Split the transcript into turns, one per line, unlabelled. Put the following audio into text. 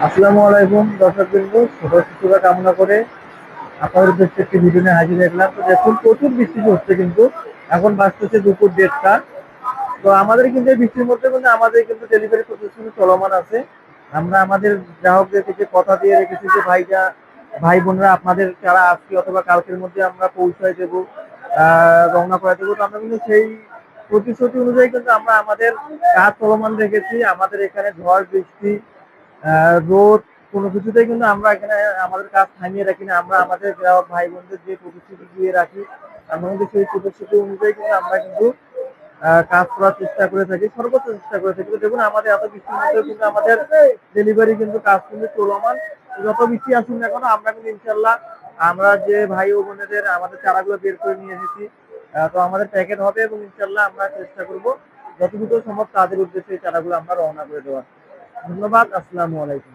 আসসালামু আলাইকুম দর্শকবৃন্দ, শুভ কামনা করে আপনাদের উদ্দেশ্যে একটি ভিডিও নিয়ে হাজির হলাম। তো দেখুন, প্রচুর বৃষ্টি হচ্ছে কিন্তু এখন বাজতেছে দুপুর 1:30টা। তো আমাদের কিন্তু এই বৃষ্টির মধ্যে কিন্তু আমাদের কিন্তু ডেলিভারি প্রসেসিং চলমান আছে। আমরা আমাদের গ্রাহকদেরকে যে কথা দিয়ে রেখেছি যে ভাই বোনরা আপনাদের যারা আজকে অথবা কালকের মধ্যে আমরা পৌঁছায় দেবো, রওনা করে দেবো। তো আমরা কিন্তু সেই প্রতিশ্রুতি অনুযায়ী কিন্তু আমরা আমাদের কাজ চলমান রেখেছি। আমাদের এখানে ঝড় বৃষ্টি রোদ কোনো কিছুতেই কিন্তু আমরা এখানে আমাদের কাজ থামিয়ে রাখি না। আমরা আমাদের গ্রাহক ভাই বোনদের যে প্রতিশ্রুতি দিয়ে রাখি, আমরা কিন্তু সেই প্রতিশ্রুতি অনুযায়ী কিন্তু আমরা কিন্তু কাজ করার চেষ্টা করে থাকি, সর্বোচ্চ চেষ্টা করে থাকি। তো দেখুন, আমাদের এত বৃষ্টির মধ্যেও কিন্তু আমাদের ডেলিভারি কিন্তু কাজ কিন্তু চলমান। যত বৃষ্টি আসুক না কেন, আমরা কিন্তু ইনশাল্লাহ আমরা যে ভাই ও বোনেদের আমাদের চারাগুলো বের করে নিয়ে এসেছি। তো আমাদের প্যাকেট হবে এবং ইনশাল্লাহ আমরা চেষ্টা করব যতটুকু সম্ভব তাদের উদ্দেশ্যে এই চারাগুলো আমরা রওনা করে দেওয়ার। ধন্যবাদ। আসসালামু আলাইকুম।